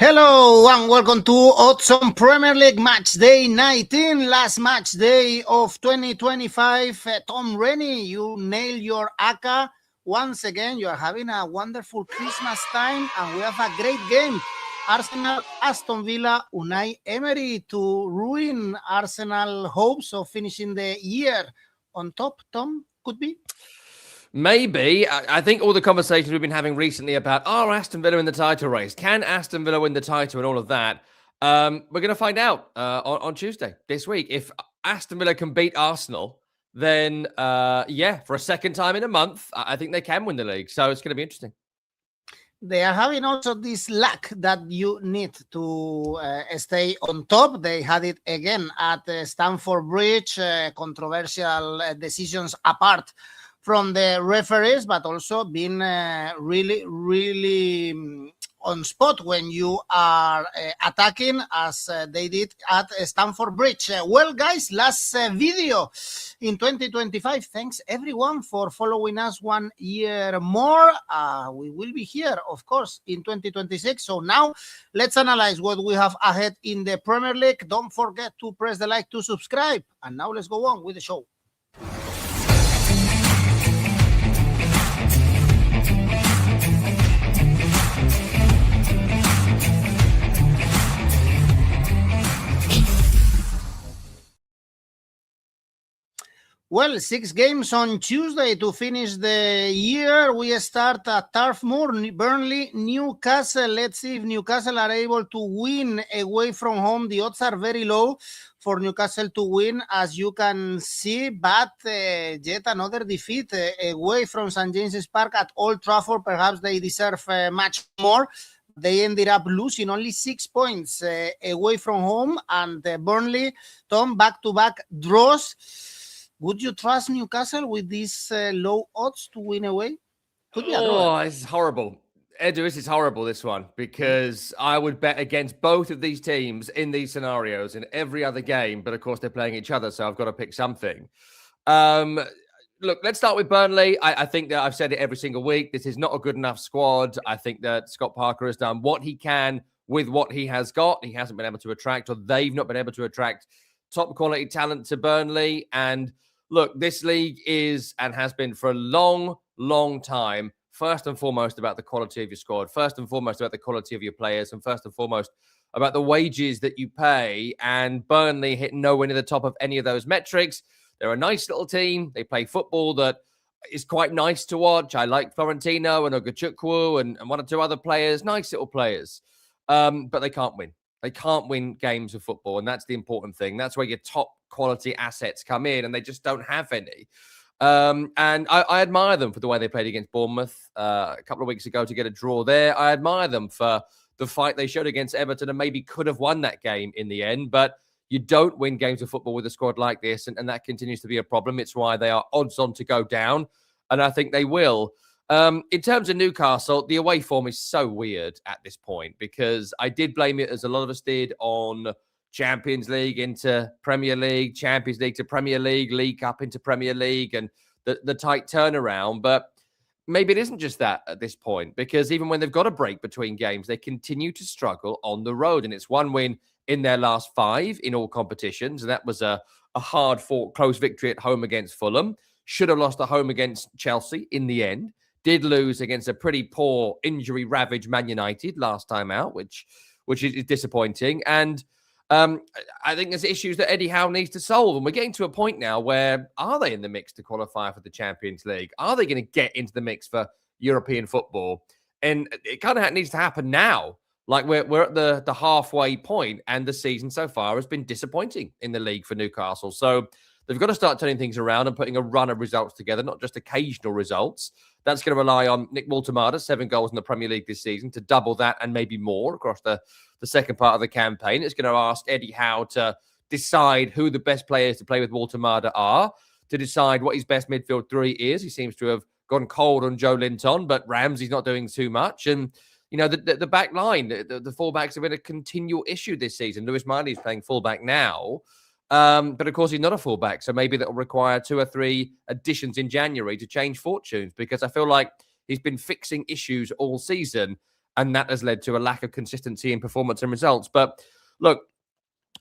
Hello and welcome to Odds on Premier League Match Day 19, last match day of 2025. Tom Rennie, you nail your 𝐿𝐴CCA. Once again, you are having a wonderful Christmas time and we have a great game. Arsenal, Aston Villa, Unai Emery to ruin Arsenal hopes of finishing the year on top. Tom, could be? Maybe. I think all the conversations we've been having recently about, are Aston Villa in the title race? Can Aston Villa win the title and all of that? We're going to find out on Tuesday this week. If Aston Villa can beat Arsenal, then, for a second time in a month, I think they can win the league. So it's going to be interesting. They are having also this luck that you need to stay on top. They had it again at Stamford Bridge, controversial decisions apart from the referees, but also been really on spot when you are attacking as they did at Stamford Bridge. Well, guys, last video in 2025. Thanks, everyone, for following us 1 year more. We will be here, of course, in 2026. So now let's analyze what we have ahead in the Premier League. Don't forget to press the like to subscribe. And now let's go on with the show. Well, 6 games on Tuesday to finish the year. We start at Turf Moor, Burnley, Newcastle. Let's see if Newcastle are able to win away from home. The odds are very low for Newcastle to win, as you can see, but yet another defeat away from St. James's Park at Old Trafford. Perhaps they deserve much more. They ended up losing only 6 points away from home, and Burnley, Tom, back-to-back draws. Would you trust Newcastle with these low odds to win away? Could be it's horrible. 𝐸𝐴𝐵, this is horrible, this one, because I would bet against both of these teams in these scenarios in every other game, but of course they're playing each other, so I've got to pick something. Look, let's start with Burnley. I think that I've said it every single week. This is not a good enough squad. I think that Scott Parker has done what he can with what he has got. He hasn't been able to attract, or they've not been able to attract, top quality talent to Burnley. And look, this league is and has been for a long time, first and foremost about the quality of your squad, first and foremost about the quality of your players, and first and foremost about the wages that you pay. And Burnley hit nowhere near the top of any of those metrics. They're a nice little team. They play football that is quite nice to watch. I like Florentino and 𝗀𝗀𝐿 and 1 or 2 other players, nice little players. But they can't win. They can't win games of football, and that's the important thing. That's where your top quality assets come in, and they just don't have any. And I admire them for the way they played against Bournemouth a couple of weeks ago to get a draw there. I admire them for the fight they showed against Everton and maybe could have won that game in the end. But you don't win games of football with a squad like this, and that continues to be a problem. It's why they are odds on to go down, and I think they will. In terms of Newcastle, the away form is so weird at this point, because I did blame it, as a lot of us did, on Champions League into Premier League, Champions League to Premier League, League Cup into Premier League, and the tight turnaround. But maybe it isn't just that at this point, because even when they've got a break between games, they continue to struggle on the road. And it's 1 win in their last 5 in all competitions. And that was a hard-fought, close victory at home against Fulham. Should have lost at home against Chelsea in the end. Did lose against a pretty poor, injury-ravaged Man United last time out, which is disappointing. And I think there's issues that Eddie Howe needs to solve. And we're getting to a point now where, are they in the mix to qualify for the Champions League? Are they going to get into the mix for European football? And it kind of needs to happen now. Like, we're at the halfway point, and the season so far has been disappointing in the league for Newcastle. So they've got to start turning things around and putting a run of results together, not just occasional results. That's going to rely on 𝐻𝐞𝐿𝐴, 7 goals in the Premier League this season, to double that and maybe more across the second part of the campaign. It's going to ask Eddie Howe to decide who the best players to play with 𝐻𝐞𝐿𝐴 are, to decide what his best midfield 3 is. He seems to have gone cold on Joe Linton, but Ramsey's not doing too much. And, you know, the back line, the fullbacks have been a continual issue this season. Lewis Miley's playing fullback now. But of course, he's not a fullback. So maybe that will require 2 or 3 additions in January to change fortunes, because I feel like he's been fixing issues all season And that has led to a lack of consistency in performance and results. But look,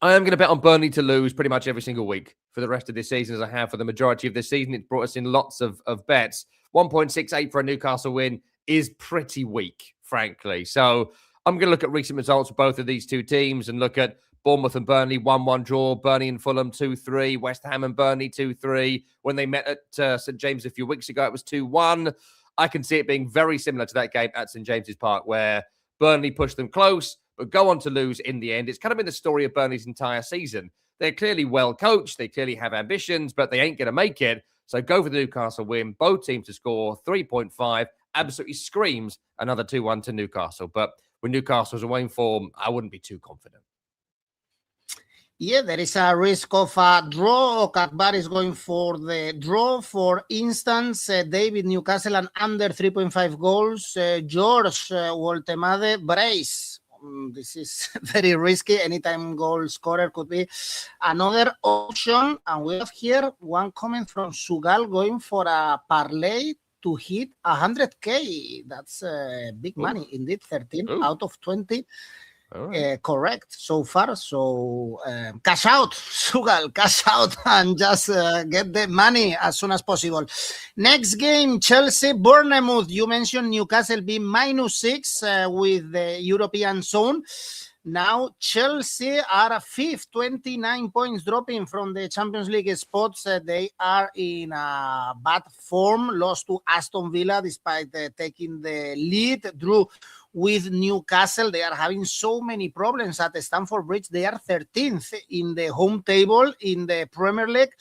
I am going to bet on Burnley to lose pretty much every single week for the rest of this season, as I have for the majority of this season. It's brought us in lots of bets. 1.68 for a Newcastle win is pretty weak, frankly. So I'm going to look at recent results for both of these two teams and look at Bournemouth and Burnley, 1-1 draw. Burnley and Fulham, 2-3. West Ham and Burnley, 2-3. When they met at St. James a few weeks ago, it was 2-1. I can see it being very similar to that game at St. James's Park, where Burnley pushed them close, but go on to lose in the end. It's kind of been the story of Burnley's entire season. They're clearly well coached. They clearly have ambitions, but they ain't going to make it. So go for the Newcastle win. Both teams to score 3.5. Absolutely screams another 2-1 to Newcastle. But with Newcastle's away in form, I wouldn't be too confident. Yeah, there is a risk of a draw. 𝐿𝐵𝐴𝐵 is going for the draw. For instance, David, Newcastle and under 3.5 goals. George, 𝐜𝐵𝐴𝐵𝐿 brace. This is very risky. Anytime goal scorer could be another option. And we have here one comment from Sugal going for a parlay to hit 100K. That's big money indeed. 13 out of 20. Right. Correct so far. So cash out, Sugal, cash out and just get the money as soon as possible. Next game, Chelsea, Bournemouth. You mentioned Newcastle being -6 with the European zone. Now Chelsea are fifth, 29 points dropping from the Champions League spots. They are in a bad form, lost to Aston Villa despite taking the lead, drew with Newcastle. They are having so many problems at Stamford Bridge. They are 13th in the home table in the Premier League.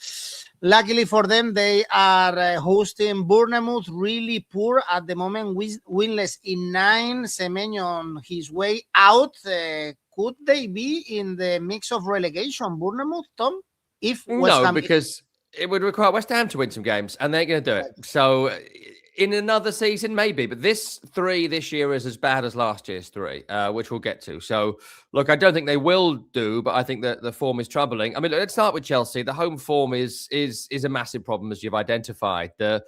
Luckily for them, they are hosting Bournemouth, really poor at the moment, winless in 9. Semenyo on his way out. Could they be in the mix of relegation, Bournemouth, Tom? Because it would require West Ham to win some games, and they're going to do it. So in another season, maybe. But this 3 this year is as bad as last year's 3, which we'll get to. So, look, I don't think they will do, but I think that the form is troubling. I mean, let's start with Chelsea. The home form is a massive problem, as you've identified. The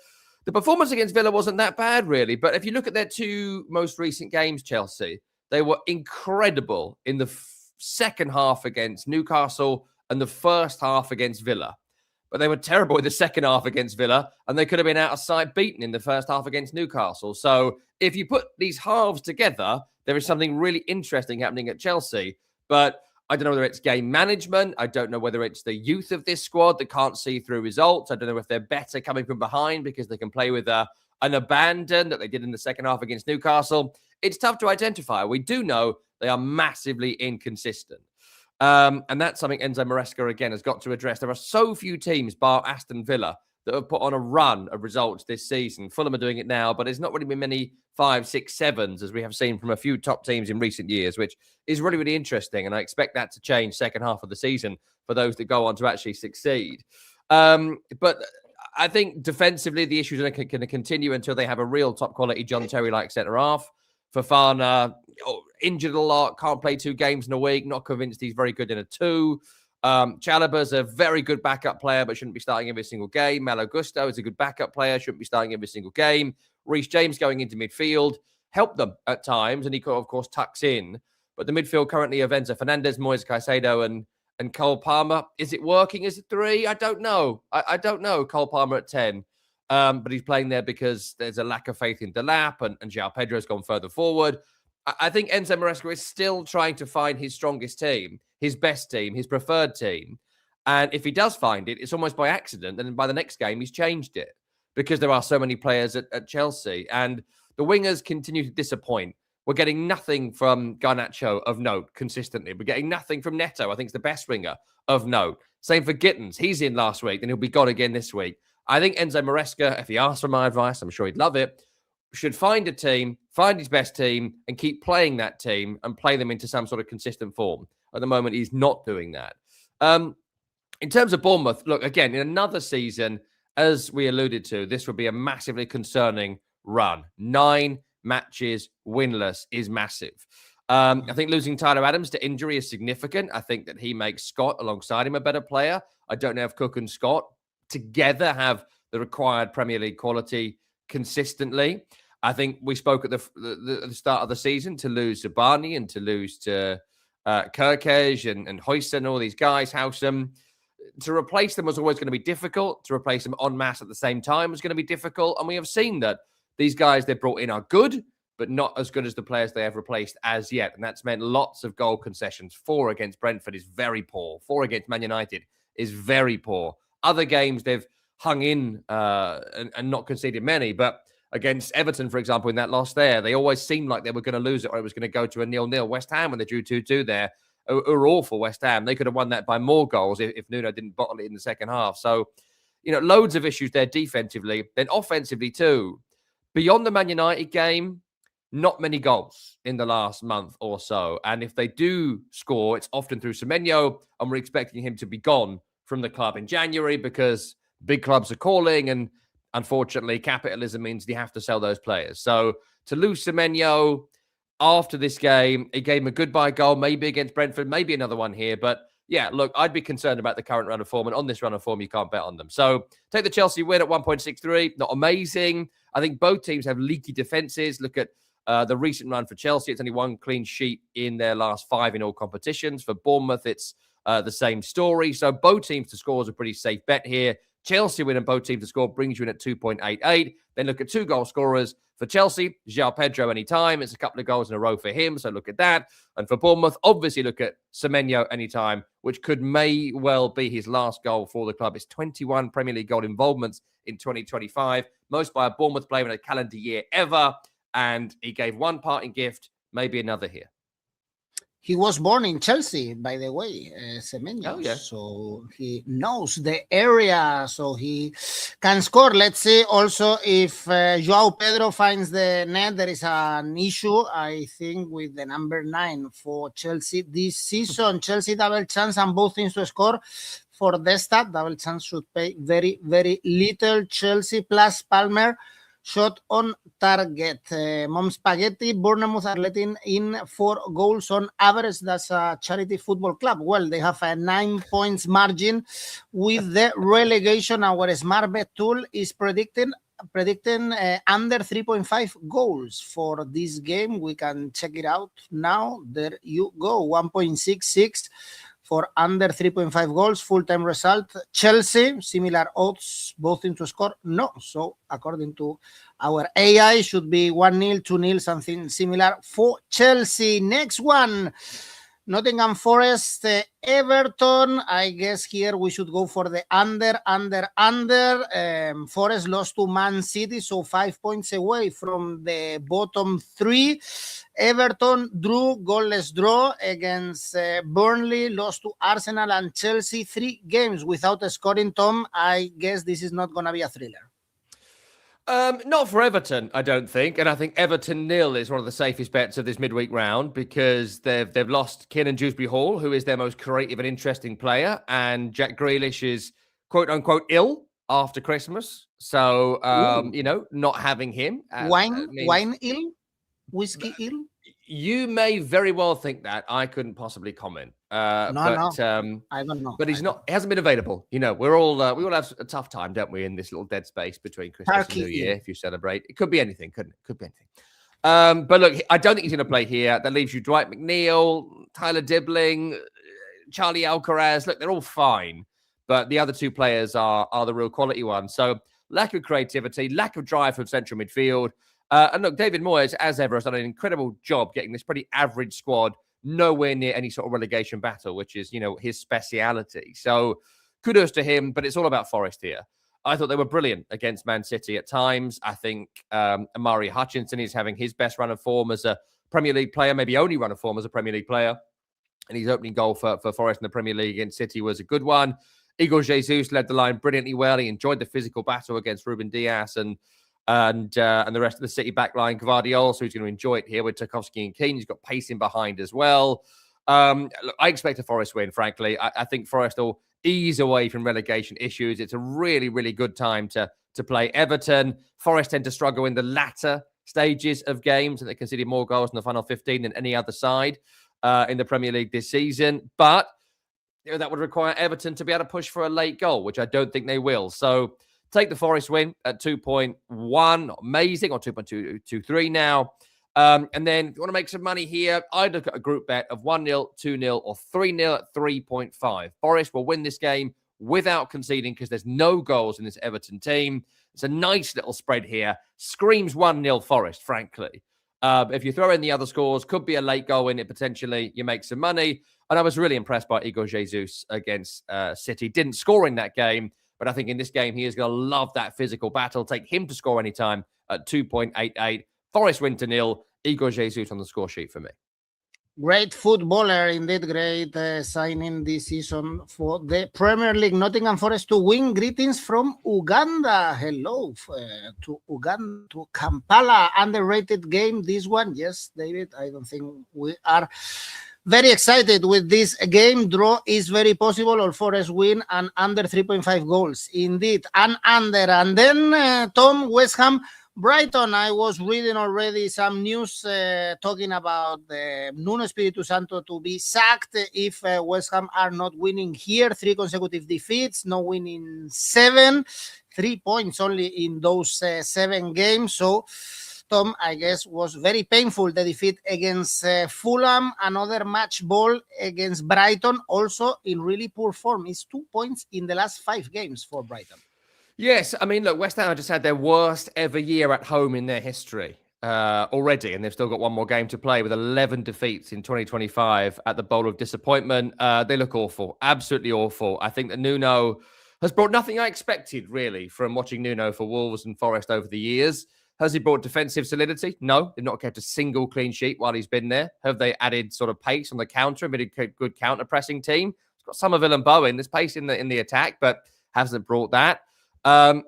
performance against Villa wasn't that bad, really. But if you look at their 2 most recent games, Chelsea, they were incredible in the second half against Newcastle and the first half against Villa. But they were terrible in the second half against Villa, and they could have been out of sight beaten in the first half against Newcastle. So if you put these halves together, there is something really interesting happening at Chelsea. But I don't know whether it's game management. I don't know whether it's the youth of this squad that can't see through results. I don't know if they're better coming from behind because they can play with an abandon that they did in the second half against Newcastle. It's tough to identify. We do know they are massively inconsistent. And that's something Enzo Maresca, again, has got to address. There are so few teams, bar Aston Villa, that have put on a run of results this season. Fulham are doing it now, but there's not really been many 5, 6, 7s, as we have seen from a few top teams in recent years, which is really, really interesting. And I expect that to change second half of the season for those that go on to actually succeed. But I think defensively, the issues are going to continue until they have a real top-quality John Terry-like centre-half. Fofana, injured a lot, can't play 2 games in a week, not convinced he's very good in a 2. Chalobah's a very good backup player, but shouldn't be starting every single game. Malo Gusto is a good backup player, shouldn't be starting every single game. Reece James going into midfield helped them at times, and he, of course, tucks in. But the midfield currently of Enzo Fernandez, Moise Caicedo, and Cole Palmer. Is it working as a 3? I don't know. I don't know. Cole Palmer at 10. But he's playing there because there's a lack of faith in 𝗛𝗏, and João Pedro's gone further forward. I think Enzo Maresca is still trying to find his strongest team, his best team, his preferred team. And if he does find it, it's almost by accident. And by the next game, he's changed it because there are so many players at Chelsea. And the wingers continue to disappoint. We're getting nothing from 𝐿𝐵𝐴𝐵 of note consistently. We're getting nothing from Neto. I think it's the best winger of note. Same for Gittins. He's in last week, then he'll be gone again this week. I think Enzo Maresca, if he asks for my advice, I'm sure he'd love it, should find a team, find his best team, and keep playing that team and play them into some sort of consistent form. At the moment, he's not doing that. In terms of Bournemouth, look, again, in another season, as we alluded to, this would be a massively concerning run. 9 matches winless is massive. I think losing Tyler Adams to injury is significant. I think that he makes Scott alongside him a better player. I don't know if Cook and Scott together have the required Premier League quality consistently. I think we spoke at the start of the season to lose to 𝗵𝗵 and to lose to 𝗍𝗏𝗀 and 𝗍𝗏 and all these guys, 𝗍𝐸𝐴. To replace them was always going to be difficult. To replace them en masse at the same time was going to be difficult. And we have seen that these guys they brought in are good, but not as good as the players they have replaced as yet. And that's meant lots of goal concessions. 4 against Brentford is very poor. 4 against Man United is very poor. Other games they've hung in and not conceded many. But against Everton, for example, in that loss there, they always seemed like they were going to lose it or it was going to go to a 0-0. West Ham, when they drew 2-2 there, are awful, West Ham. They could have won that by more goals if Nuno didn't bottle it in the second half. So, loads of issues there defensively. Then offensively too. Beyond the Man United game, not many goals in the last month or so. And if they do score, it's often through 𝐸𝐵𝐻, and we're expecting him to be gone from the club in January because big clubs are calling, and unfortunately, capitalism means you have to sell those players. So to lose 𝐸𝐵𝐻 after this game, he gave him a goodbye goal, maybe against Brentford, maybe another one here. But yeah, look, I'd be concerned about the current run of form. And on this run of form, you can't bet on them. So take the Chelsea win at 1.63. Not amazing. I think both teams have leaky defenses. Look at the recent run for Chelsea. It's only 1 clean sheet in their last 5 in all competitions. For Bournemouth, it's the same story. So both teams to score is a pretty safe bet here. Chelsea win and both teams to score brings you in at 2.88. Then look at 2 goal scorers. For Chelsea, João Pedro anytime. It's a couple of goals in a row for him, so look at that. And for Bournemouth, obviously look at 𝐸𝐵𝐻 anytime, which may well be his last goal for the club. It's 21 Premier League goal involvements in 2025, most by a Bournemouth player in a calendar year ever. And he gave 1 parting gift, maybe another here. He was born in Chelsea, by the way, 𝐸𝐵𝐻. Oh, yeah. So he knows the area, so he can score. Let's see also if João Pedro finds the net. There is an issue, I think, with the number 9 for Chelsea this season. Chelsea double chance and both teams to score. For the stat, double chance should pay very, very little. Chelsea plus Palmer. Shot on target. Mom Spaghetti, Bournemouth are letting in 4 goals on average. That's a charity football club. Well, they have a 9 points margin with the relegation. Our smart bet tool is predicting under 3.5 goals for this game. We can check it out now. There you go. 1.66 for under 3.5 goals. Full-time result. Chelsea, similar odds, both teams to score. No. So according to our AI, should be 1-0, 2-0, something similar for Chelsea. Next one, Nottingham Forest, Everton. I guess here we should go for the under. Forest lost to Man City, so 5 points away from the bottom 3. Everton drew, goalless draw against Burnley, lost to Arsenal and Chelsea. 3 games without a scoring, Tom. I guess this is not going to be a thriller. Not for Everton, I don't think. And I think Everton nil is one of the safest bets of this midweek round because they've lost Kiernan Dewsbury-Hall, who is their most creative and interesting player. And Jack Grealish is, quote unquote, ill after Christmas. So, not having him. Wine ill? Whiskey ill? You may very well think that. I couldn't possibly comment. I don't know. But he hasn't been available. We all have a tough time, don't we, in this little dead space between Christmas and New Year, if you celebrate. It could be anything, couldn't it? Could be anything. But look, I don't think he's going to play here. That leaves you Dwight McNeil, Tyler Dibling, Charlie Alcaraz. Look, they're all fine. But the other 2 players are the real quality ones. So lack of creativity, lack of drive from central midfield. And look, David Moyes, as ever, has done an incredible job getting this pretty average squad nowhere near any sort of relegation battle, which is, his speciality. So kudos to him, but it's all about Forest here. I thought they were brilliant against Man City at times. I think Amari Hutchinson is having his best run of form as a Premier League player, maybe only run of form as a Premier League player. And his opening goal for Forest in the Premier League against City was a good one. 𝐿𝐭𝐴𝐳𝐳 led the line brilliantly well. He enjoyed the physical battle against Ruben Dias and the rest of the City backline. 𝗛𝗏𝗏𝗀, so he's going to enjoy it here with 𝗀𝐿𝐭𝐿𝐿 and 𝐾𝐿. He's got pace in behind as well. Look, I expect a Forest win, frankly. I think Forest will ease away from relegation issues. It's a really, really good time to play Everton. Forest tend to struggle in the latter stages of games, and they conceded more goals in the final 15 than any other side in the Premier League this season. But that would require Everton to be able to push for a late goal, which I don't think they will. So Take the Forest win at 2.1, amazing, or 2.223 now. And then if you want to make some money here, I'd look at a group bet of 1-0, 2-0, or 3-0 at 3.5. Forest will win this game without conceding because there's no goals in this Everton team. It's a nice little spread here. Screams 1-0 Forest, frankly. If you throw in the other scores, could be a late goal in it potentially. You make some money. And I was really impressed by 𝐬𝐭𝐴𝐧𝐧𝐞𝐜 against City. Didn't score in that game, but I think in this game he is going to love that physical battle. Take him to score anytime at 2.88. Forest win to 0. 𝐬𝐭𝐴𝐧𝐧𝐞𝐜 on the score sheet for me. Great footballer, indeed. Great signing this season for the Premier League. Nottingham Forest to win. Greetings from Uganda. Hello to Uganda, to Kampala. Underrated game, this one. Yes, David, I don't think we are very excited with this game. Draw is very possible, or Forest win, and under 3.5 goals. Indeed, and under. And then, Tom, West Ham, Brighton. I was reading already some news talking about Nuno Espírito Santo to be sacked if West Ham are not winning here. 3 consecutive defeats, no winning 7. 3 points only in those 7 games. So, Tom, I guess, was very painful, the defeat against Fulham. Another match ball against Brighton, also in really poor form. It's 2 points in the last 5 games for Brighton. Yes, I mean, look, West Ham just had their worst ever year at home in their history already, and they've still got one more game to play with 11 defeats in 2025 at the Bowl of Disappointment. They look awful, absolutely awful. I think that Nuno has brought nothing I expected, really, from watching Nuno for Wolves and Forest over the years. Has he brought defensive solidity? No, they've not kept a single clean sheet while he's been there. Have they added sort of pace on the counter, a bit of good counter-pressing team? He's got Somerville and Bowen. There's pace in the attack, but hasn't brought that.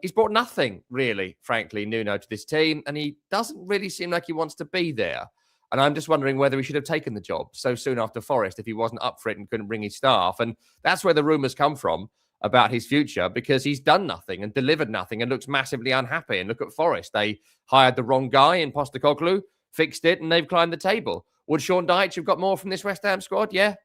He's brought nothing, really, frankly, Nuno, to this team, and he doesn't really seem like he wants to be there. And I'm just wondering whether he should have taken the job so soon after Forest if he wasn't up for it and couldn't bring his staff. And that's where the rumours come from about his future, because he's done nothing and delivered nothing and looks massively unhappy. And look at Forest. They hired the wrong guy in 𝗵𝗵, fixed it, and they've climbed the table. Would Sean Dyche have got more from this West Ham squad? Yeah,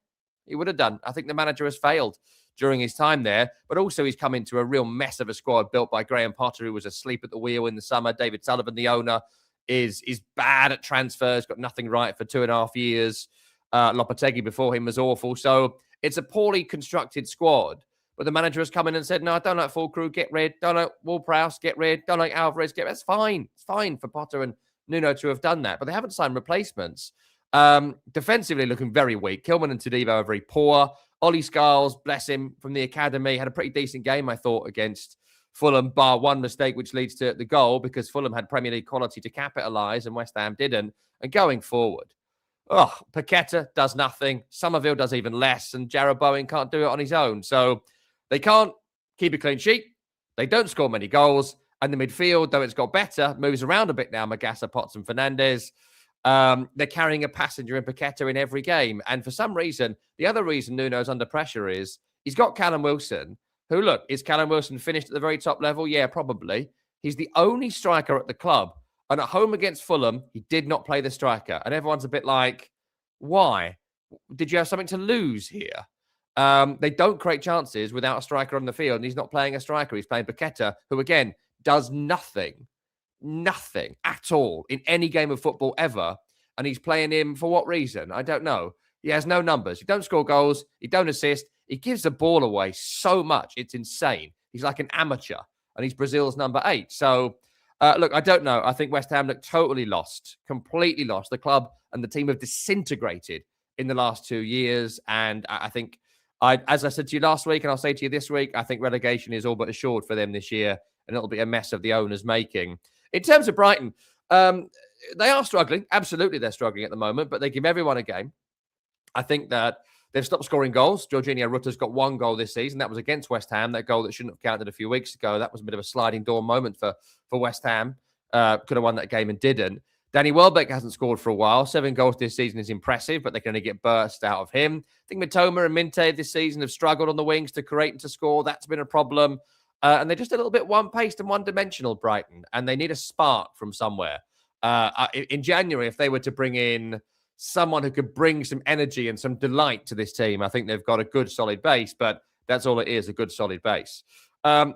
he would have done. I think the manager has failed during his time there, but also he's come into a real mess of a squad built by Graham Potter, who was asleep at the wheel in the summer. David Sullivan, the owner, is bad at transfers, got nothing right for 2.5 years. Lopetegui before him was awful. So it's a poorly constructed squad, but the manager has come in and said, no, I don't like 𝗵𝗵, get rid. Don't like Ward-Prowse, get rid. Don't like Alvarez, get rid. That's fine. It's fine for Potter and Nuno to have done that, but they haven't signed replacements. Defensively looking very weak. 𝐿𝐴𝐴𝐷𝐼 and 𝗵𝗵 are very poor. Ollie Skiles, bless him, from the academy, had a pretty decent game, I thought, against Fulham, bar one mistake, which leads to the goal, because Fulham had Premier League quality to capitalise and West Ham didn't. And going forward, Paqueta does nothing. Somerville does even less. And 𝗀𝗏𝗿𝗏 can't do it on his own. So they can't keep a clean sheet. They don't score many goals. And the midfield, though it's got better, moves around a bit now. Magassa, Potts and Fernandes. They're carrying a passenger in Paqueta in every game. And for some reason, the other reason Nuno's under pressure is he's got Callum Wilson, who, look, is Callum Wilson finished at the very top level? Yeah, probably. He's the only striker at the club. And at home against Fulham, he did not play the striker. And everyone's a bit like, why? Did you have something to lose here? They don't create chances without a striker on the field. And he's not playing a striker. He's playing Paqueta, who, again, does nothing at all in any game of football ever. And he's playing him for what reason? I don't know. He has no numbers. He don't score goals. He don't assist. He gives the ball away so much. It's insane. He's like an amateur, and he's Brazil's number 8. So, look, I don't know. I think West Ham look totally lost, completely lost. The club and the team have disintegrated in the last 2 years. And I think, as I said to you last week, and I'll say to you this week, I think relegation is all but assured for them this year, and it'll be a mess of the owners making. In terms of Brighton, they are struggling. Absolutely, they're struggling at the moment, but they give everyone a game. I think that they've stopped scoring goals. Jorginho Ruta's got 1 goal this season. That was against West Ham, that goal that shouldn't have counted a few weeks ago. That was a bit of a sliding door moment for West Ham. Could have won that game and didn't. Danny Welbeck hasn't scored for a while. 7 goals this season is impressive, but they can only get bursts out of him. I think Mitoma and Minte this season have struggled on the wings to create and to score. That's been a problem. And they're just a little bit one-paced and one-dimensional, Brighton, and they need a spark from somewhere. In January, if they were to bring in someone who could bring some energy and some delight to this team, I think they've got a good, solid base, but that's all it is, a good, solid base.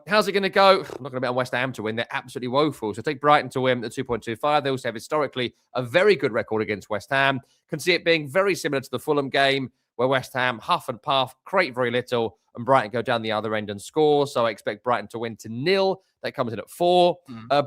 How's it going to go? I'm not going to bet on West Ham to win. They're absolutely woeful. So take Brighton to win at 2.25. They also have historically a very good record against West Ham. Can see it being very similar to the Fulham game, where West Ham huff and puff, create very little, and Brighton go down the other end and score. So I expect Brighton to win to 0. That comes in at 4.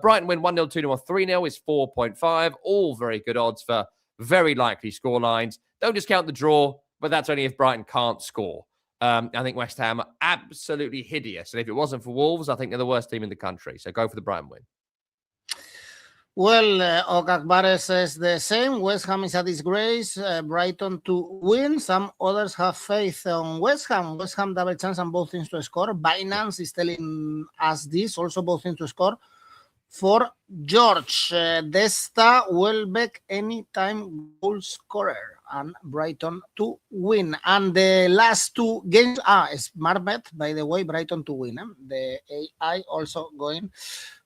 Brighton win 1-0, 2-0, or 3-0 is 4.5. All very good odds for very likely score lines. Don't discount the draw, but that's only if Brighton can't score. I think West Ham are absolutely hideous. And if it wasn't for Wolves, I think they're the worst team in the country. So go for the Brighton win. Well, 𝐿𝐿𝐴 says the same. West Ham is a disgrace. Brighton to win. Some others have faith on West Ham. West Ham double chance and both teams to score. Binance is telling us this. Also both teams to score. For George, Desta, Welbeck, anytime goal scorer, and Brighton to win. And the last 2 games, smart bet, by the way, Brighton to win. The AI also going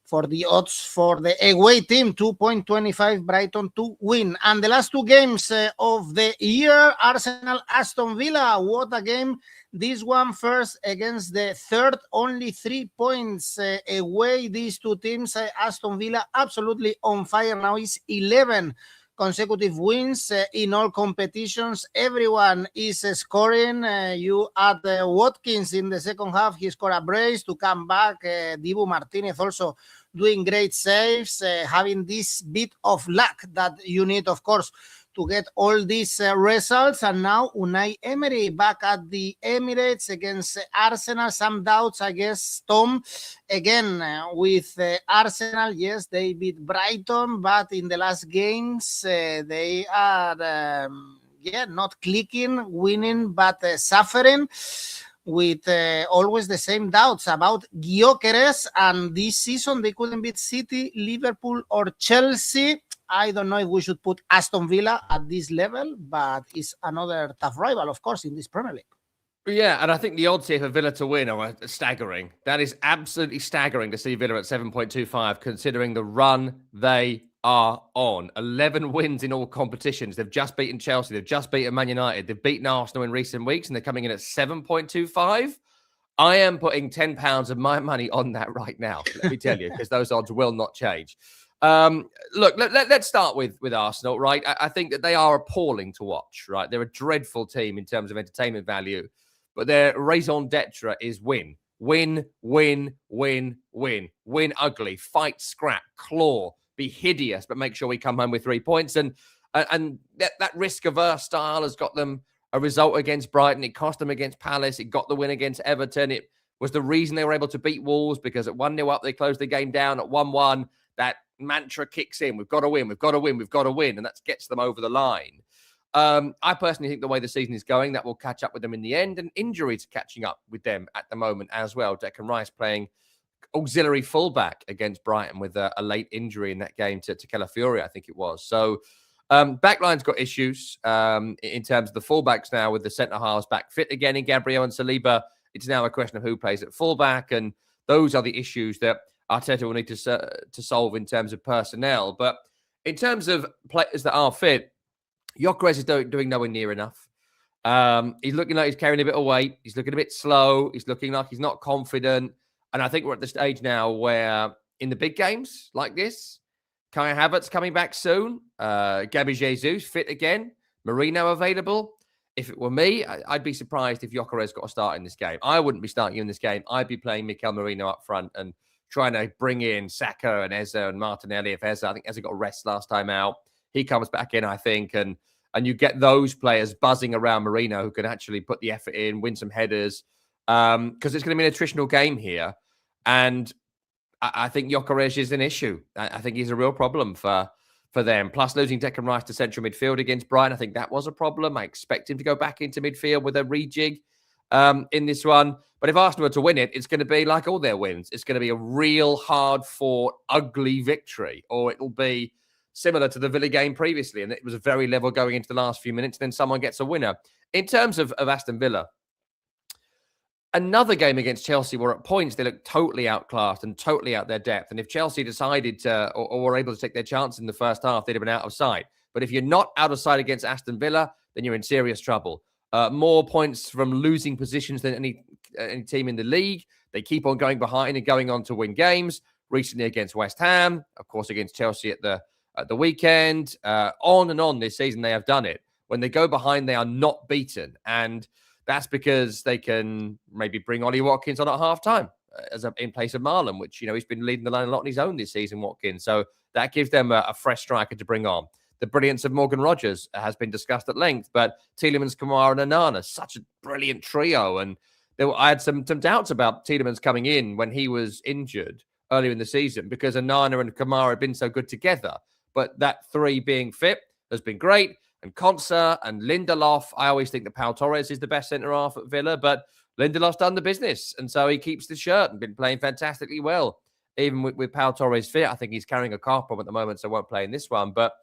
for the odds for the away team, 2.25 Brighton to win. And the last 2 games of the year, Arsenal, Aston Villa. What a game. This one first against the third, only 3 points away. These 2 teams, Aston Villa absolutely on fire now. Is 11 consecutive wins in all competitions. Everyone is scoring. You add Watkins in the second half. He scored a brace to come back. Dibu Martinez also doing great saves, having this bit of luck that you need, of course, to get all these results. And now Unai Emery back at the Emirates against Arsenal. Some doubts, I guess, Tom, again with Arsenal. Yes, they beat Brighton, but in the last games they are not clicking, winning, but suffering, with always the same doubts about Gyökeres. And this season they couldn't beat City, Liverpool, or Chelsea. I don't know if we should put Aston Villa at this level, but it's another tough rival, of course, in this Premier League. Yeah, and I think the odds here for Villa to win are staggering. That is absolutely staggering to see Villa at 7.25, considering the run they are on. 11 wins in all competitions. They've just beaten Chelsea. They've just beaten Man United. They've beaten Arsenal in recent weeks, and they're coming in at 7.25. I am putting £10 of my money on that right now, let me tell you, because those odds will not change. Look, let's start with Arsenal, right? I think that they are appalling to watch, right? They're a dreadful team in terms of entertainment value, but their raison d'etre is win. Win, win, win, win. Win ugly, fight, scrap, claw, be hideous, but make sure we come home with 3 points. And that risk-averse style has got them a result against Brighton. It cost them against Palace. It got the win against Everton. It was the reason they were able to beat Wolves, because at 1-0 up, they closed the game down. At 1-1, that mantra kicks in. We've got to win. We've got to win. We've got to win. And that gets them over the line. I personally think the way the season is going, that will catch up with them in the end. And injuries catching up with them at the moment as well. Declan Rice playing auxiliary fullback against Brighton with a late injury in that game to 𝗀𝗀𝗀, I think it was. So backline's got issues in terms of the fullbacks now, with the centre-halves back fit again in Gabriel and Saliba. It's now a question of who plays at fullback. And those are the issues that Arteta will need to solve in terms of personnel. But in terms of players that are fit, Gyökeres is doing nowhere near enough. He's looking like he's carrying a bit of weight. He's looking a bit slow. He's looking like he's not confident. And I think we're at the stage now where in the big games like this, Kai Havertz coming back soon, 𝗀𝗵𝗄 fit again, Merino available. If it were me, I'd be surprised if Gyökeres got a start in this game. I wouldn't be starting in this game. I'd be playing Mikel Merino up front and trying to bring in Saka and Eze and Martinelli. If Eze, I think Eze got a rest last time out. He comes back in, I think, and you get those players buzzing around Merino who can actually put the effort in, win some headers, because it's going to be an attritional game here. And I think Gyökeres is an issue. I think he's a real problem for them. Plus, losing Declan Rice to central midfield against Brighton, I think that was a problem. I expect him to go back into midfield with a rejig in this one. But if Arsenal were to win it, it's going to be like all their wins. It's going to be a real hard-fought, ugly victory. Or it'll be similar to the Villa game previously, and it was a very level going into the last few minutes, and then someone gets a winner. In terms of Aston Villa, another game against Chelsea where at points they looked totally outclassed and totally out their depth. And if Chelsea decided to, or were able to take their chance in the first half, they'd have been out of sight. But if you're not out of sight against Aston Villa, then you're in serious trouble. More points from losing positions than any any team in the league. They keep on going behind and going on to win games. Recently against West Ham, of course, against Chelsea at the weekend. On and on this season, they have done it. When they go behind, they are not beaten. And that's because they can maybe bring Ollie Watkins on at half-time in place of Marlon, which, he's been leading the line a lot on his own this season, Watkins. So that gives them a fresh striker to bring on. The brilliance of Morgan Rogers has been discussed at length, but Tielemans, Kamara, and Onana, such a brilliant trio. And I had some doubts about Tielemans coming in when he was injured earlier in the season because Onana and Kamara had been so good together. But that three being fit has been great. And 𝐿𝐴 and Lindelof, I always think that Pau Torres is the best centre-half at Villa, but Lindelof's done the business. And so he keeps the shirt and been playing fantastically well. Even with Pau Torres fit, I think he's carrying a calf problem at the moment, so won't play in this one. But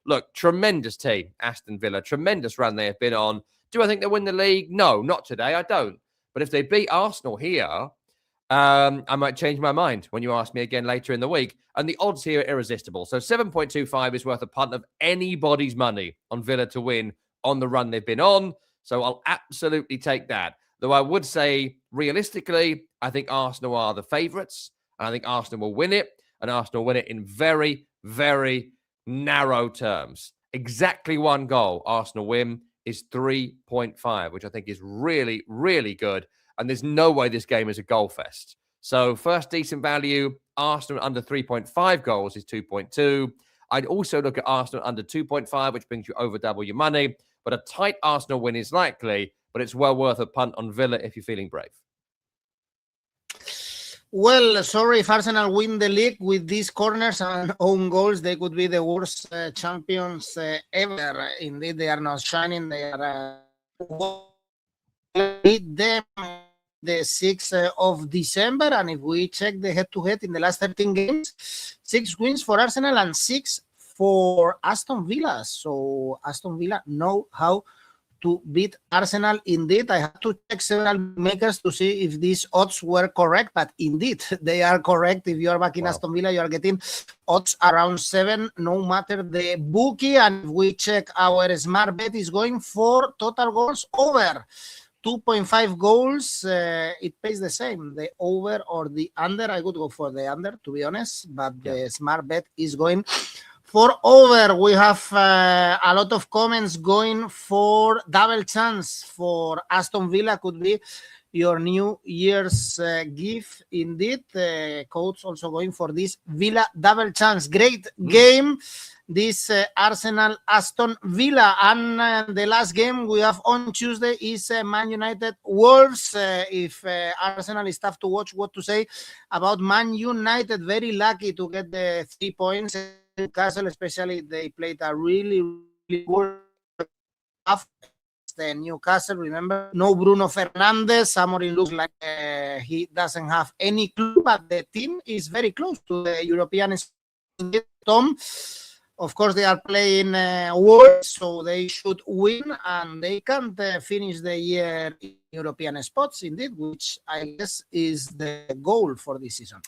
look, tremendous team, Aston Villa. Tremendous run they have been on. Do I think they'll win the league? No, not today. I don't. But if they beat Arsenal here, I might change my mind when you ask me again later in the week. And the odds here are irresistible. So 7.25 is worth a punt of anybody's money on Villa to win on the run they've been on. So I'll absolutely take that. Though I would say, realistically, I think Arsenal are the favourites. And I think Arsenal will win it. And Arsenal will win it in very, very narrow terms. Exactly one goal Arsenal win is 3.5, which I think is really, really good. And there's no way this game is a goal fest. So first decent value, Arsenal under 3.5 goals is 2.2. I'd also look at Arsenal under 2.5, which brings you over double your money. But a tight Arsenal win is likely, but it's well worth a punt on Villa if you're feeling brave. Well, sorry, if Arsenal win the league with these corners and own goals, they could be the worst champions ever. Indeed, they are not shining. They are beat them the 6th of December. And if we check the head-to-head in the last 13 games, 6 wins for Arsenal and 6 for Aston Villa. So Aston Villa know how to beat Arsenal. Indeed, I had to check several makers to see if these odds were correct, but indeed, they are correct. If you are back in Aston Villa, you are getting odds around 7, no matter the bookie. And if we check our smart bet, is going for total goals over 2.5 goals. It pays the same, the over or the under. I would go for the under, to be honest, but the smart bet is going for over. We have a lot of comments going for double chance for Aston Villa. Could be your New Year's gift. Indeed, coach also going for this Villa double chance. Great game, this Arsenal-Aston Villa. And the last game we have on Tuesday is Man United Wolves. If Arsenal is tough to watch, what to say about Man United? Very lucky to get the 3 points. Newcastle, especially, they played a really, really good the Newcastle. Remember, no Bruno Fernandes. Amorim looks like he doesn't have any clue, but the team is very close to the European Tom. Of course, they are playing Wolves, so they should win, and they can't finish the year in European spots, indeed, which I guess is the goal for this season.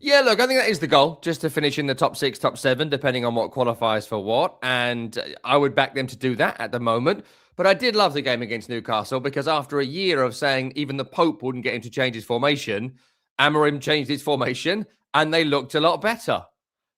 Yeah, look, I think that is the goal, just to finish in the top 6, top 7, depending on what qualifies for what. And I would back them to do that at the moment. But I did love the game against Newcastle because after a year of saying even the Pope wouldn't get him to change his formation, Amorim changed his formation and they looked a lot better.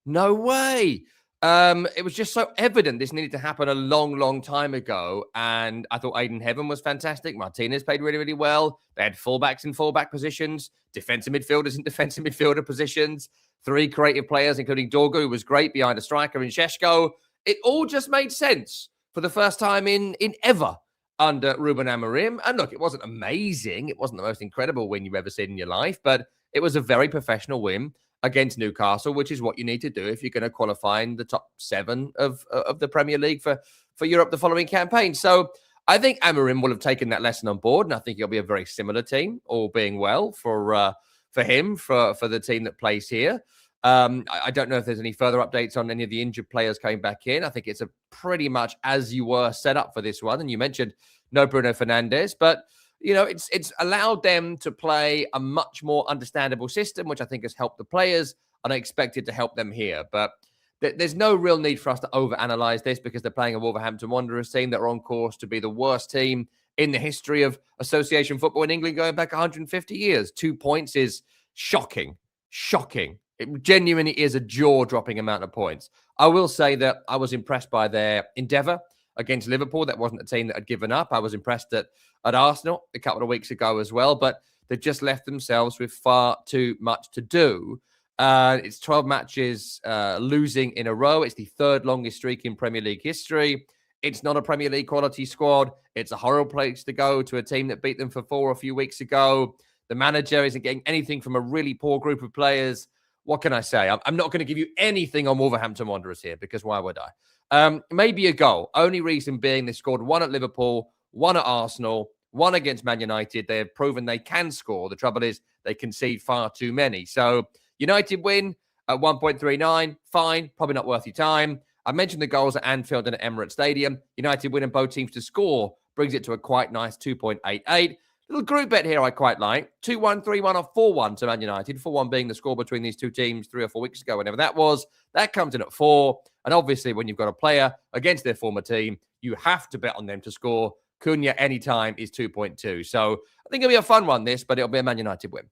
No way. It was just so evident this needed to happen a long, long time ago. And I thought Aiden Heaven was fantastic. Martinez played really, really well. They had fullbacks in fullback positions, defensive midfielders in defensive midfielder positions, 3 creative players, including 𝗀𝗲𝗄, who was great behind a striker in 𝗀𝐿𝐴𝐵𝐻. It all just made sense for the first time in ever under Ruben Amorim. And look, it wasn't amazing. It wasn't the most incredible win you've ever seen in your life, but it was a very professional win against Newcastle, which is what you need to do if you're going to qualify in the top 7 of the Premier League for Europe the following campaign. So I think Amorim will have taken that lesson on board, and I think it'll be a very similar team, all being well for him, for the team that plays here. I don't know if there's any further updates on any of the injured players coming back in. I think it's a pretty much as you were set up for this one. And you mentioned no Bruno Fernandes, but you know, it's allowed them to play a much more understandable system, which I think has helped the players, and I expect it to help them here. But there's no real need for us to overanalyze this because they're playing a Wolverhampton Wanderers team that are on course to be the worst team in the history of association football in England going back 150 years. 2 points is shocking. Shocking. It genuinely is a jaw-dropping amount of points. I will say that I was impressed by their endeavour against Liverpool. That wasn't a team that had given up. I was impressed at Arsenal a couple of weeks ago as well, but they just left themselves with far too much to do. It's 12 matches losing in a row. It's the third longest streak in Premier League history. It's not a Premier League quality squad. It's a horrible place to go to a team that beat them for 4 a few weeks ago. The manager isn't getting anything from a really poor group of players. What can I say? I'm not going to give you anything on Wolverhampton Wanderers here because why would I? Maybe a goal. Only reason being they scored 1 at Liverpool, 1 at Arsenal, 1 against Man United. They have proven they can score. The trouble is they concede far too many. So United win at 1.39. Fine. Probably not worth your time. I mentioned the goals at Anfield and at Emirates Stadium. United winning both teams to score brings it to a quite nice 2.88. Little group bet here I quite like. 2-1, 3-1, or 4-1 to Man United. 4-1 being the score between these two teams 3 or 4 weeks ago, whenever that was. That comes in at 4. And obviously, when you've got a player against their former team, you have to bet on them to score. 𝐿𝐭𝐤𝐿 anytime is 2.2. So I think it'll be a fun one, this, but it'll be a Man United win.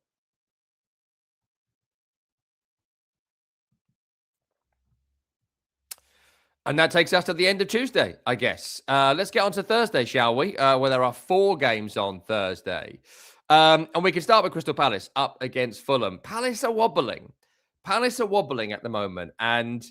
And that takes us to the end of Tuesday, I guess. Let's get on to Thursday, shall we? Where there are 4 games on Thursday. And we can start with Crystal Palace up against Fulham. Palace are wobbling. Palace are wobbling at the moment. And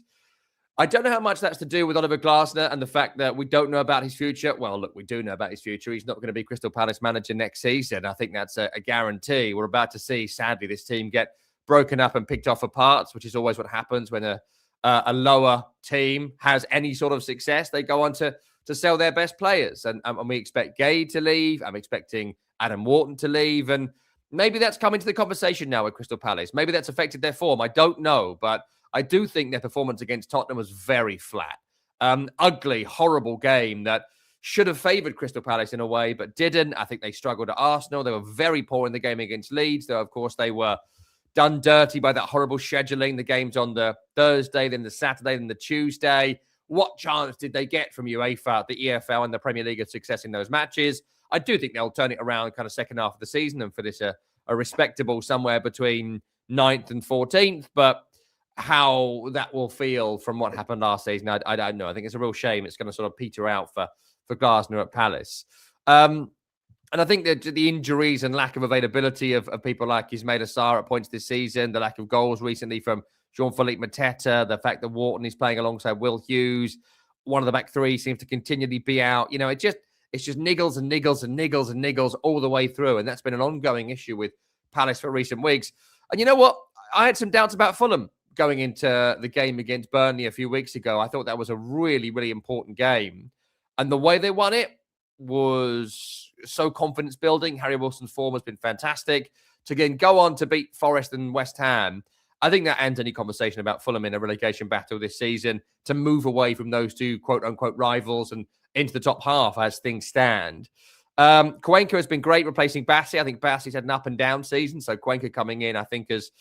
I don't know how much that's to do with Oliver Glasner and the fact that we don't know about his future. Well, look, we do know about his future. He's not going to be Crystal Palace manager next season. I think that's a guarantee. We're about to see, sadly, this team get broken up and picked off for parts, which is always what happens when a lower team has any sort of success. They go on to sell their best players. And we expect 𝐜𝐴 to leave. I'm expecting Adam Wharton to leave. And maybe that's come into the conversation now with Crystal Palace. Maybe that's affected their form. I don't know. But I do think their performance against Tottenham was very flat. Ugly, horrible game that should have favoured Crystal Palace in a way, but didn't. I think they struggled at Arsenal. They were very poor in the game against Leeds, though, of course, they were done dirty by that horrible scheduling. The games on the Thursday, then the Saturday, then the Tuesday. What chance did they get from UEFA, the EFL, and the Premier League of success in those matches? I do think they'll turn it around kind of second half of the season and finish a respectable somewhere between 9th and 14th. But how that will feel from what happened last season, I don't know. I think it's a real shame. It's going to sort of peter out for Glasner at Palace. And I think that the injuries and lack of availability of people like 𝐿𝐴𝐧𝐧𝐸 at points this season, the lack of goals recently from Jean-Philippe Mateta, the fact that Wharton is playing alongside Will Hughes, one of the back three seems to continually be out. You know, it's just niggles and niggles and niggles and niggles all the way through. And that's been an ongoing issue with Palace for recent weeks. And you know what? I had some doubts about Fulham going into the game against Burnley a few weeks ago. I thought that was a really, really important game. And the way they won it was so confidence building. Harry Wilson's form has been fantastic. To again go on to beat Forest and West Ham, I think that ends any conversation about Fulham in a relegation battle this season, to move away from those two quote-unquote rivals and into the top half as things stand. 𝐿𝐭𝐤𝐿 has been great replacing 𝗵𝗵𝗏. I think 𝗵𝗏𝗏's had an up and down season, so 𝐿𝐭𝐿𝐿 coming in, I think, has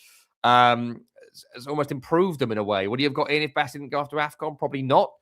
almost improved them in a way. Would he have got in if 𝗵𝗏𝗏 didn't go after AFCON? Probably not.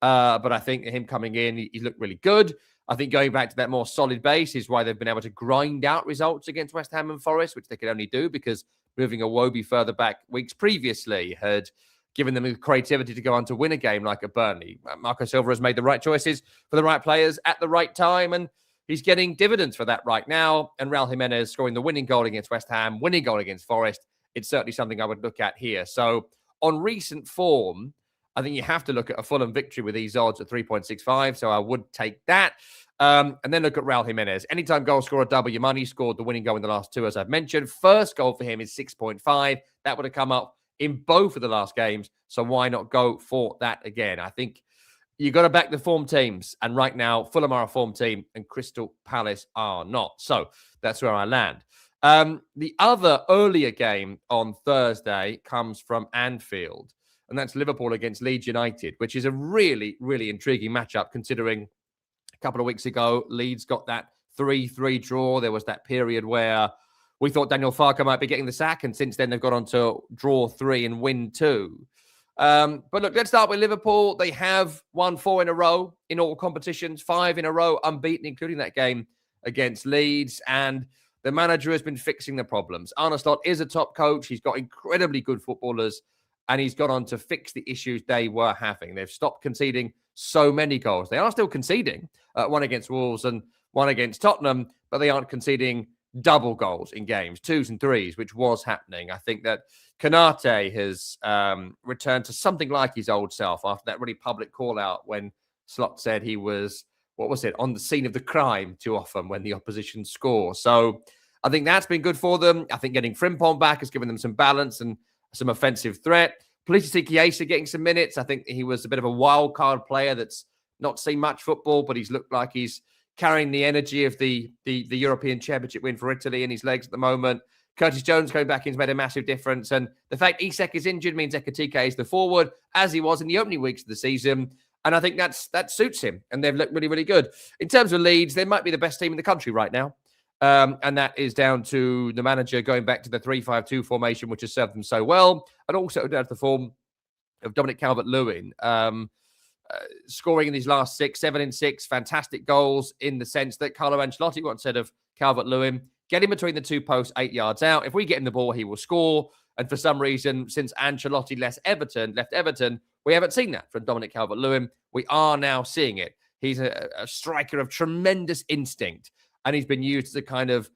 But I think him coming in, he looked really good. I think going back to that more solid base is why they've been able to grind out results against West Ham and Forest, which they could only do because moving 𝗀𝗏𝗏 further back weeks previously had given them the creativity to go on to win a game like at Burnley. Marco Silva has made the right choices for the right players at the right time, and he's getting dividends for that right now. And Raul Jimenez scoring the winning goal against West Ham, winning goal against Forest, it's certainly something I would look at here. So on recent form, I think you have to look at a Fulham victory with these odds at 3.65. So I would take that. And then look at Raul Jimenez. Anytime goal scorer, double your money. Scored the winning goal in the last 2, as I've mentioned. First goal for him is 6.5. That would have come up in both of the last games. So why not go for that again? I think you got to back the form teams. And right now, Fulham are a form team and Crystal Palace are not. So that's where I land. The other earlier game on Thursday comes from Anfield. And that's Liverpool against Leeds United, which is a really, really intriguing matchup, considering a couple of weeks ago, Leeds got that 3-3 draw. There was that period where we thought Daniel Farke might be getting the sack, and since then they've gone on to draw 3 and win 2. But look, let's start with Liverpool. They have won 4 in a row in all competitions, 5 in a row unbeaten, including that game against Leeds, and the manager has been fixing the problems. Arne Slot is a top coach. He's got incredibly good footballers, and he's gone on to fix the issues they were having. They've stopped conceding so many goals. They are still conceding, one against Wolves and one against Tottenham, but they aren't conceding double goals in games, 2s and 3s, which was happening. I think that 𝐿𝐿 has returned to something like his old self after that really public call out when Slot said he was, on the scene of the crime too often when the opposition score. So I think that's been good for them. I think getting Frimpong back has given them some balance and some offensive threat. 𝗵𝗵𝐿𝐼 𝐿𝐼 getting some minutes. I think he was a bit of a wild card player that's not seen much football, but he's looked like he's carrying the energy of the European Championship win for Italy in his legs at the moment. Curtis Jones coming back in has made a massive difference. And the fact 𝗍𝐿𝐼 is injured means 𝗍𝐿𝐼 is the forward, as he was in the opening weeks of the season. And I think that suits him. And they've looked really, really good. In terms of Leeds, they might be the best team in the country right now. And that is down to the manager going back to the 3-5-2 formation, which has served them so well. And also down to the form of Dominic Calvert-Lewin. Scoring in these last 6, 7 and 6, fantastic goals in the sense that Carlo Ancelotti once said of Calvert-Lewin, get him between the 2 posts, 8 yards out. If we get him the ball, he will score. And for some reason, since Ancelotti left Everton, we haven't seen that from Dominic Calvert-Lewin. We are now seeing it. He's a striker of tremendous instinct, and he's been used as a kind of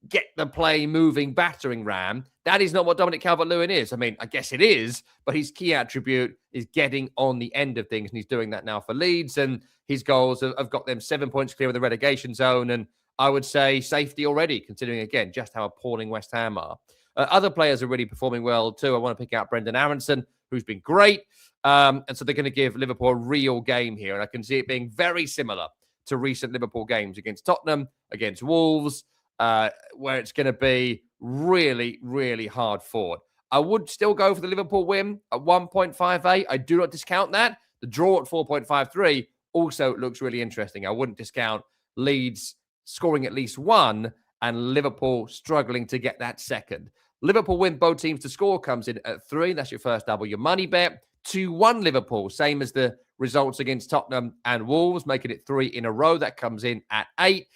get the play moving battering ram. That is not what Dominic Calvert-Lewin is. I mean, I guess it is, but his key attribute is getting on the end of things, and he's doing that now for Leeds, and his goals have got them 7 points clear of the relegation zone, and I would say safety already, considering, again, just how appalling West Ham are. Other players are really performing well, too. I want to pick out Brendan Aronson, who's been great, and so they're going to give Liverpool a real game here, and I can see it being very similar to recent Liverpool games against Tottenham, against Wolves, where it's going to be really, really hard fought. I would still go for the Liverpool win at 1.58. I do not discount that. The draw at 4.53 also looks really interesting. I wouldn't discount Leeds scoring at least one and Liverpool struggling to get that second. Liverpool win both teams to score comes in at 3. That's your first double. Your money bet, 2-1 Liverpool, same as the results against Tottenham and Wolves, making it 3 in a row. That comes in at 8.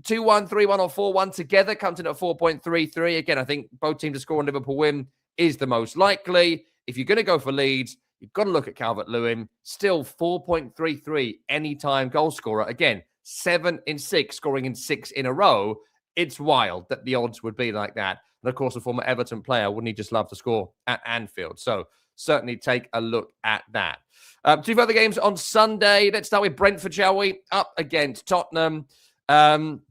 2-1, 3-1 or 4-1 together comes in at 4.33. Again, I think both teams to score and Liverpool win is the most likely. If you're going to go for Leeds, you've got to look at Calvert-Lewin. Still 4.33 anytime goal scorer. Again, 7 in 6, scoring in 6 in a row. It's wild that the odds would be like that. And of course, a former Everton player, wouldn't he just love to score at Anfield? So certainly take a look at that. 2 further games on Sunday. Let's start with Brentford, shall we? Up against Tottenham. And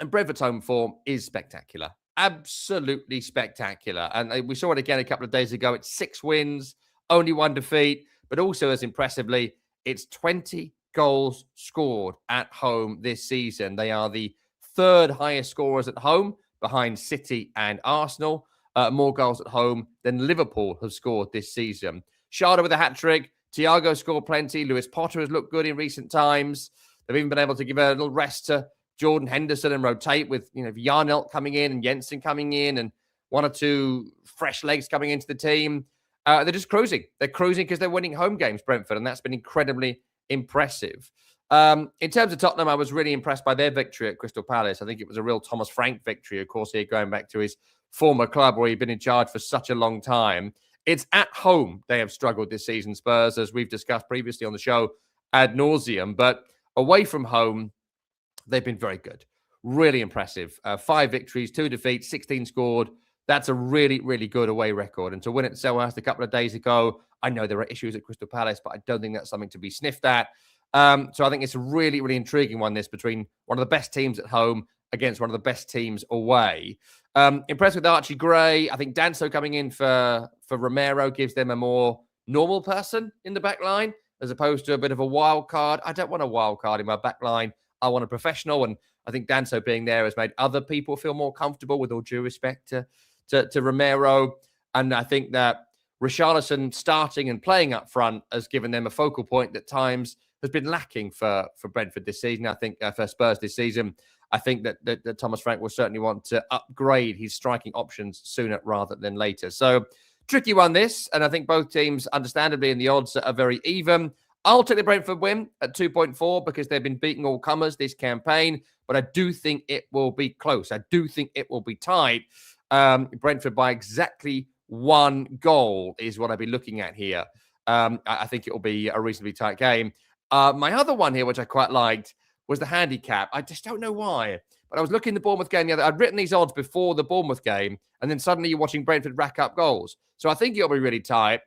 Brentford's home form is spectacular. Absolutely spectacular. And we saw it again a couple of days ago. It's 6 wins, only 1 defeat. But also, as impressively, it's 20 goals scored at home this season. They are the 3rd highest scorers at home, behind City and Arsenal. More goals at home than Liverpool have scored this season. Sharda with a hat-trick. Thiago scored plenty. Lewis Potter has looked good in recent times. They've even been able to give a little rest to Jordan Henderson and rotate with, 𝗀𝗏𝗏 coming in and Jensen coming in and 1 or 2 fresh legs coming into the team. They're just cruising. They're cruising because they're winning home games, Brentford, and that's been incredibly impressive. In terms of Tottenham, I was really impressed by their victory at Crystal Palace. I think it was a real Thomas Frank victory, of course, here going back to his former club where he'd been in charge for such a long time. It's at home they have struggled this season, Spurs, as we've discussed previously on the show ad nauseum. But away from home, they've been very good. Really impressive. 5 victories, 2 defeats, 16 scored. That's a really, really good away record. And to win at Selhurst a couple of days ago, I know there are issues at Crystal Palace, but I don't think that's something to be sniffed at. So I think it's a really, really intriguing one, this, between one of the best teams at home against one of the best teams away. Impressed with Archie Gray. I think Danso coming in for Romero gives them a more normal person in the back line, as opposed to a bit of a wild card. I don't want a wild card in my back line. I want a professional. And I think Danso being there has made other people feel more comfortable, with all due respect to Romero. And I think that Richarlison starting and playing up front has given them a focal point that times has been lacking for Brentford this season. I think for Spurs this season, I think that Thomas Frank will certainly want to upgrade his striking options sooner rather than later. So tricky one, this. And I think both teams, understandably, in the odds are very even. I'll take the Brentford win at 2.4 because they've been beating all comers this campaign, but I do think it will be close. I do think it will be tight. Brentford by exactly 1 goal is what I'd be looking at here. I think it will be a reasonably tight game. My other one here, which I quite liked, was the handicap. I just don't know why, but I was looking at the Bournemouth game the other. I'd written these odds before the Bournemouth game, and then suddenly you're watching Brentford rack up goals. So I think it'll be really tight,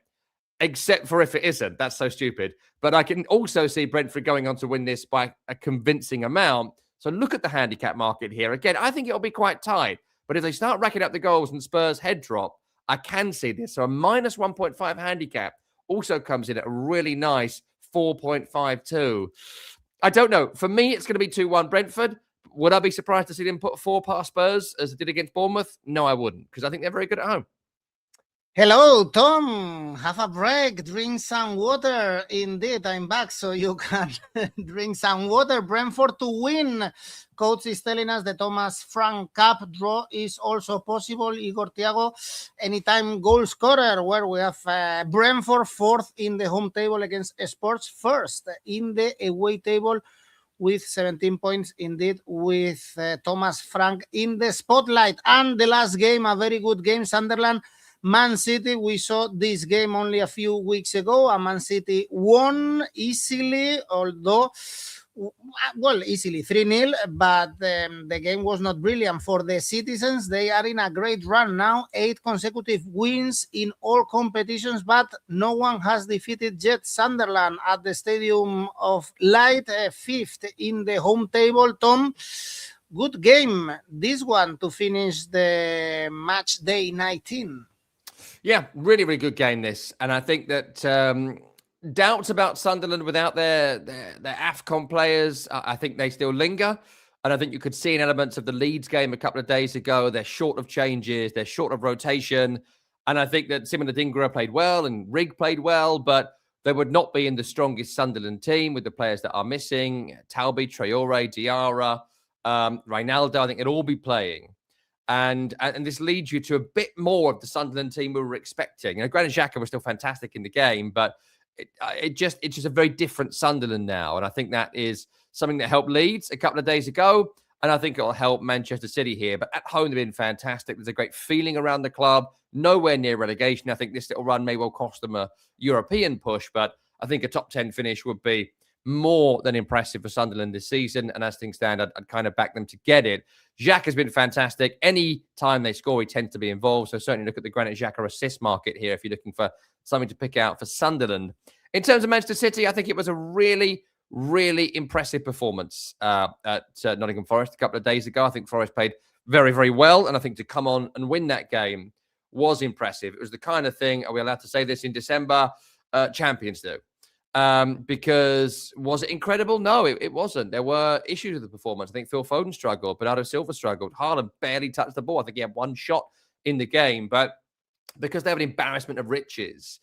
except for if it isn't. That's so stupid. But I can also see Brentford going on to win this by a convincing amount. So look at the handicap market here. Again, I think it'll be quite tight. But if they start racking up the goals and Spurs head drop, I can see this. So a minus 1.5 handicap also comes in at a really nice 4.52. I don't know. For me, it's going to be 2-1 Brentford. Would I be surprised to see them put 4 past Spurs as they did against Bournemouth? No, I wouldn't, because I think they're very good at home. Hello, Tom. Have a break. Drink some water. Indeed, I'm back, so you can drink some water. Brentford to win. Coach is telling us the Thomas Frank Cup draw is also possible. 𝐬𝐭𝐴𝐺, anytime goal scorer, where we have Brentford 4th in the home table against Sports, 1st in the away table with 17 points, indeed, with Thomas Frank in the spotlight. And the last game, a very good game, Sunderland Man City. We saw this game only a few weeks ago, and Man City won easily, although, well, easily 3-0, but the game was not brilliant for the citizens. They are in a great run now, 8 consecutive wins in all competitions, but no one has defeated yet Sunderland at the Stadium of Light, 5th in the home table. Tom, good game, this one, to finish the match day 19. Yeah, really, really good game this. And I think that doubts about Sunderland without their AFCON players, I think they still linger. And I think you could see in elements of the Leeds game a couple of days ago, they're short of changes, they're short of rotation. And I think that Simon Adingra played well and Rigg played well, but they would not be in the strongest Sunderland team with the players that are missing. 𝗀𝗲𝗿𝗀, Traore, Diarra, Ronaldo, I think they'd all be playing. And this leads you to a bit more of the Sunderland team we were expecting. Granit Xhaka was still fantastic in the game, but it's just a very different Sunderland now. And I think that is something that helped Leeds a couple of days ago. And I think it'll help Manchester City here. But at home, they've been fantastic. There's a great feeling around the club. Nowhere near relegation. I think this little run may well cost them a European push. But I think a top 10 finish would be more than impressive for Sunderland this season. And as things stand, I'd kind of back them to get it. Xhaka has been fantastic. Any time they score, he tends to be involved. So certainly look at the Granit Xhaka assist market here if you're looking for something to pick out for Sunderland. In terms of Manchester City, I think it was a really, really impressive performance at Nottingham Forest a couple of days ago. I think Forest played very, very well. And I think to come on and win that game was impressive. It was the kind of thing, are we allowed to say this in December? Champions do. Because was it incredible? No, it wasn't. There were issues with the performance. I think Phil Foden struggled, Bernardo Silva struggled. Haaland barely touched the ball. I think he had 1 shot in the game. But because they have an embarrassment of riches,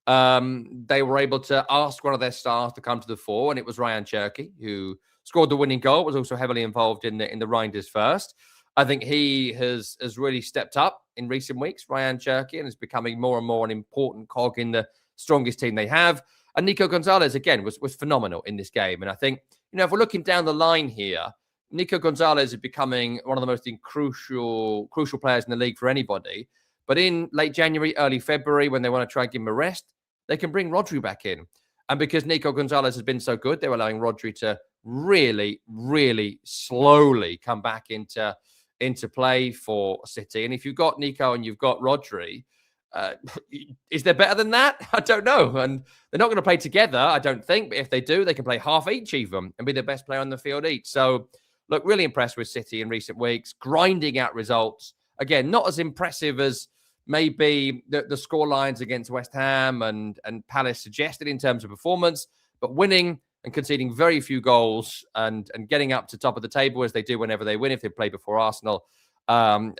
they were able to ask one of their stars to come to the fore, and it was Ryan Cherky, who scored the winning goal, was also heavily involved in the Reinders first. I think he has really stepped up in recent weeks, Ryan Cherky, and is becoming more and more an important cog in the strongest team they have. And Nico Gonzalez, again, was phenomenal in this game. And I think, if we're looking down the line here, Nico Gonzalez is becoming one of the most crucial players in the league for anybody. But in late January, early February, when they want to try and give him a rest, they can bring Rodri back in. And because Nico Gonzalez has been so good, they're allowing Rodri to really, really slowly come back into play for City. And if you've got Nico and you've got Rodri, is there better than that? I don't know. And they're not going to play together, I don't think. But if they do, they can play half each even and be the best player on the field each. So, look, really impressed with City in recent weeks, grinding out results. Again, not as impressive as maybe the score lines against West Ham and Palace suggested in terms of performance, but winning and conceding very few goals and getting up to top of the table as they do whenever they win if they play before Arsenal. And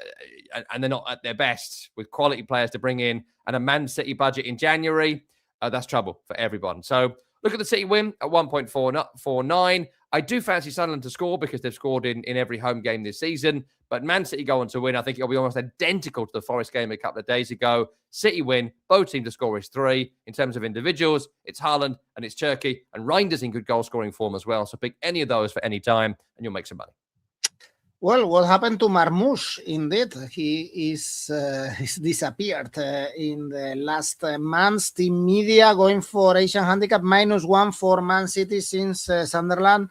they're not at their best with quality players to bring in and a Man City budget in January. That's trouble for everyone. So look at the City win at 1.49. I do fancy Sunderland to score because they've scored in every home game this season. But Man City going to win. I think it'll be almost identical to the Forest game a couple of days ago. City win. Both teams to score is 3. In terms of individuals, it's Haaland and it's 𝗀𝗀𝐿. And Reinders in good goal-scoring form as well. So pick any of those for any time and you'll make some money. Well, what happened to Marmoush? Indeed, he is he's disappeared in the last months. Team Media going for Asian handicap -1 for Man City since Sunderland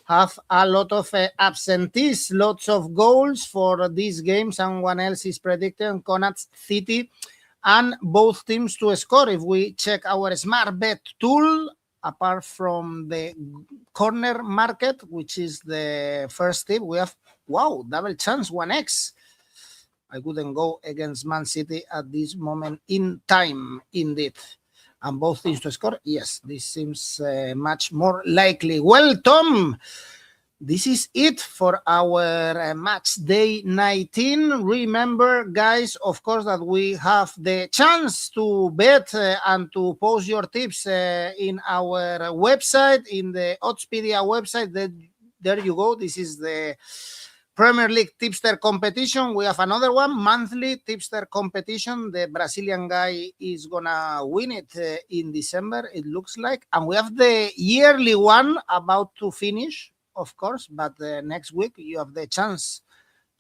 have a lot of absentees, lots of goals for this game. Someone else is predicting 𝐿𝐵𝐻𝐻 and both teams to score. If we check our smart bet tool, apart from the corner market, which is the first tip, we have, wow, double chance, 1x. I couldn't go against Man City at this moment in time, indeed. And both teams to score, yes, this seems much more likely. Well, Tom, this is it for our match day 19. Remember, guys, of course, that we have the chance to bet and to post your tips in our website, in the Oddspedia website. There you go. This is the Premier League tipster competition. We have another one, monthly tipster competition. The Brazilian guy is gonna win it in December, it looks like. And we have the yearly one about to finish, of course, but next week you have the chance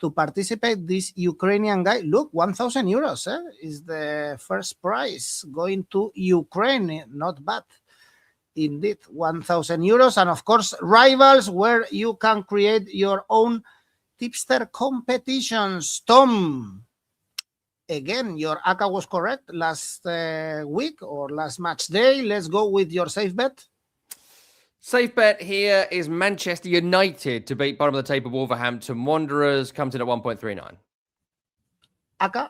to participate. This Ukrainian guy, look, 1,000 euros is the first prize going to Ukraine. Not bad. Indeed, 1,000 euros. And of course, Rivals, where you can create your own tipster competitions. Tom, again, your 𝐿𝐴CCA was correct last week or last match day. Let's go with your safe bet. Safe bet here is Manchester United to beat bottom of the table Wolverhampton Wanderers. Comes in at 1.39. 𝐿𝐴CCA.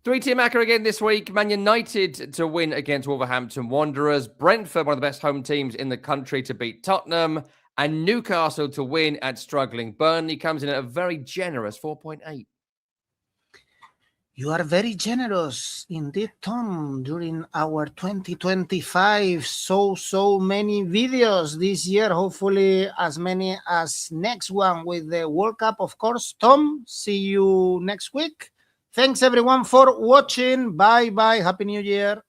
3-tier 𝐿𝐴CCA again this week. Man United to win against Wolverhampton Wanderers. Brentford, one of the best home teams in the country, to beat Tottenham. And Newcastle to win at struggling Burnley. Comes in at a very generous 4.8. You are very generous indeed, Tom, during our 2025. So many videos this year, hopefully as many as next one with the World Cup, of course. Tom, see you next week. Thanks everyone for watching. Bye. Happy New Year.